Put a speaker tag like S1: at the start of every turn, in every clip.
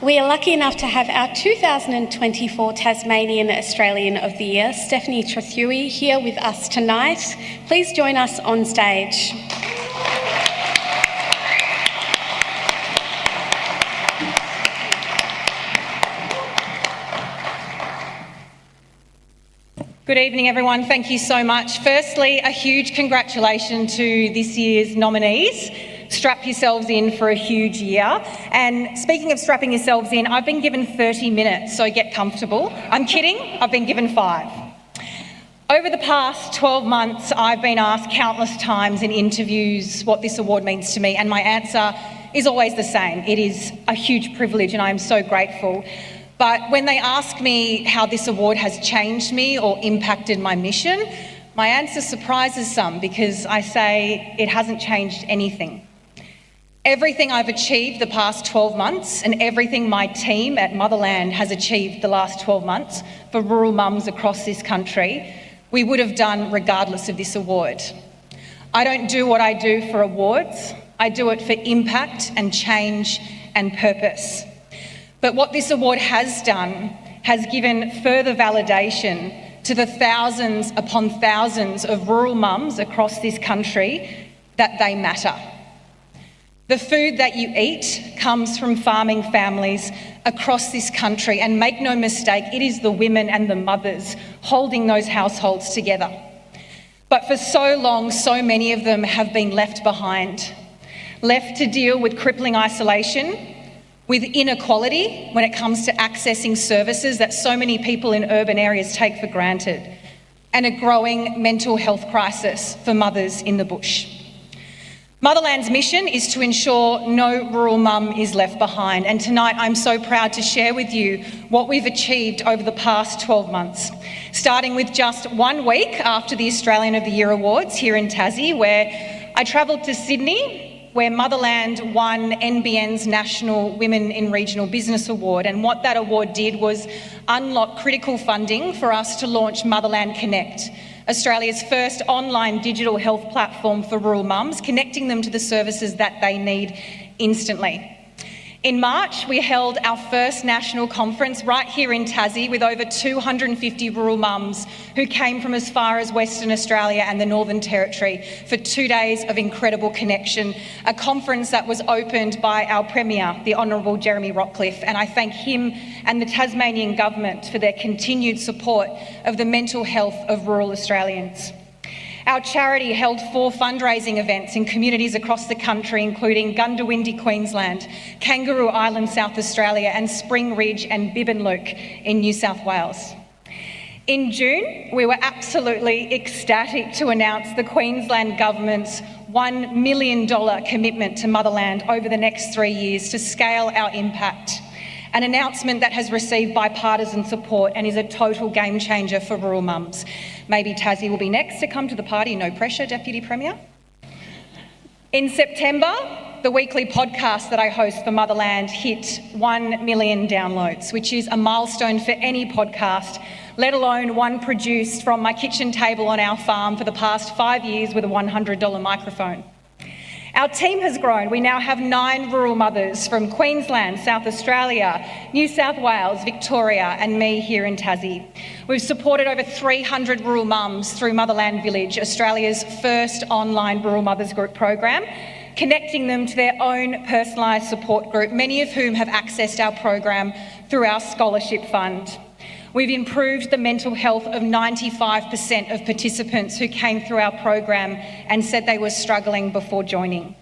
S1: We are lucky enough to have our 2024 Tasmanian Australian of the Year, Stephanie Trethewey, here with us tonight. Please join us on stage.
S2: Good evening, everyone. Thank you so much. Firstly, a huge congratulations to this year's nominees. Strap yourselves in for a huge year. And speaking of strapping yourselves in, I've been given 30 minutes, so get comfortable. I'm kidding, I've been given 5. Over the past 12 months, I've been asked countless times in interviews what this award means to me, and my answer is always the same. It is a huge privilege and I am so grateful. But when they ask me how this award has changed me or impacted my mission, my answer surprises some because I say it hasn't changed anything. Everything I've achieved the past 12 months and everything my team at Motherland has achieved the last 12 months for rural mums across this country, we would have done regardless of this award. I don't do what I do for awards, I do it for impact and change and purpose. But what this award has done has given further validation to the thousands upon thousands of rural mums across this country that they matter. The food that you eat comes from farming families across this country, and make no mistake, it is the women and the mothers holding those households together. But for so long, so many of them have been left behind, left to deal with crippling isolation, with inequality when it comes to accessing services that so many people in urban areas take for granted, and a growing mental health crisis for mothers in the bush. Motherland's mission is to ensure no rural mum is left behind, and tonight I'm so proud to share with you what we've achieved over the past 12 months, starting with just 1 week after the Australian of the Year Awards here in Tassie, where I travelled to Sydney, where Motherland won NBN's National Women in Regional Business Award. And what that award did was unlock critical funding for us to launch Motherland Connect, Australia's first online digital health platform for rural mums, connecting them to the services that they need instantly. In March, we held our first national conference right here in Tassie with over 250 rural mums who came from as far as Western Australia and the Northern Territory for 2 days of incredible connection, a conference that was opened by our Premier, the Honourable Jeremy Rockcliffe, and I thank him and the Tasmanian Government for their continued support of the mental health of rural Australians. Our charity held 4 fundraising events in communities across the country, including Gundawindi, Queensland, Kangaroo Island, South Australia, and Spring Ridge and Bibbinlook in New South Wales. In June, we were absolutely ecstatic to announce the Queensland Government's $1 million commitment to Motherland over the next 3 years to scale our impact, an announcement that has received bipartisan support and is a total game changer for rural mums. Maybe Tassie will be next to come to the party, no pressure, Deputy Premier. In September, the weekly podcast that I host for Motherland hit 1 million downloads, which is a milestone for any podcast, let alone one produced from my kitchen table on our farm for the past 5 years with a $100 microphone. Our team has grown. We now have 9 rural mothers from Queensland, South Australia, New South Wales, Victoria, and me here in Tassie. We've supported over 300 rural mums through Motherland Village, Australia's first online rural mothers group program, connecting them to their own personalised support group, many of whom have accessed our program through our scholarship fund. We've improved the mental health of 95% of participants who came through our program and said they were struggling before joining.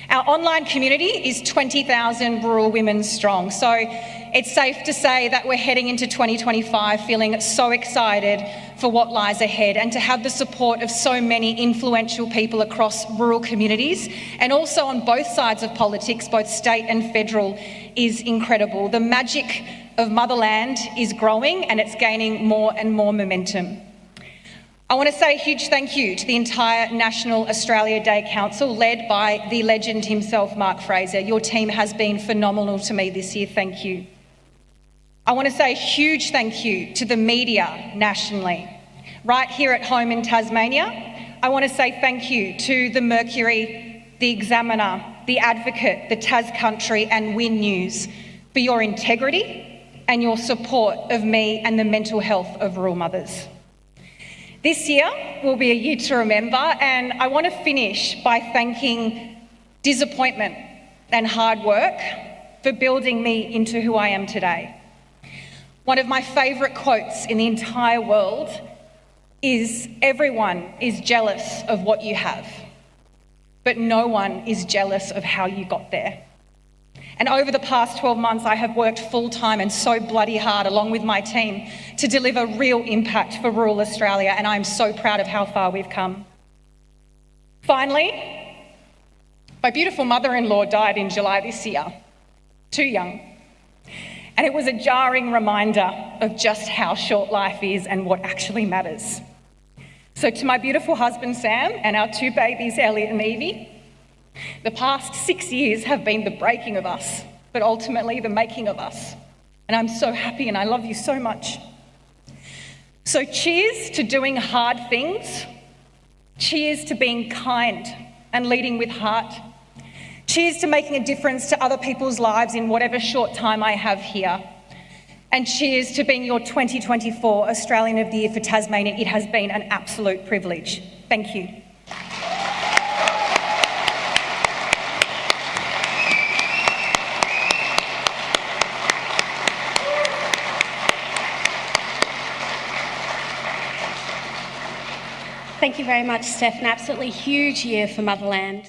S2: Our online community is 20,000 rural women strong, so it's safe to say that we're heading into 2025 feeling so excited for what lies ahead, and to have the support of so many influential people across rural communities and also on both sides of politics, both state and federal, is incredible. The magic of Motherland is growing and it's gaining more and more momentum. I want to say a huge thank you to the entire National Australia Day Council, led by the legend himself, Mark Fraser. Your team has been phenomenal to me this year, thank you. I want to say a huge thank you to the media nationally. Right here at home in Tasmania, I want to say thank you to the Mercury, the Examiner, the Advocate, the Tas Country and Win News, for your integrity and your support of me and the mental health of rural mothers. This year will be a year to remember, and I want to finish by thanking disappointment and hard work for building me into who I am today. One of my favourite quotes in the entire world is, "Everyone is jealous of what you have, but no one is jealous of how you got there." And over the past 12 months, I have worked full-time and so bloody hard along with my team to deliver real impact for rural Australia, and I'm so proud of how far we've come. Finally, my beautiful mother-in-law died in July this year, too young. And it was a jarring reminder of just how short life is and what actually matters. So to my beautiful husband, Sam, and our two babies, Elliot and Evie, the past 6 years have been the breaking of us, but ultimately the making of us. And I'm so happy and I love you so much. So cheers to doing hard things. Cheers to being kind and leading with heart. Cheers to making a difference to other people's lives in whatever short time I have here. And cheers to being your 2024 Australian of the Year for Tasmania. It has been an absolute privilege. Thank you.
S1: Thank you very much, Steph. An absolutely huge year for Motherland.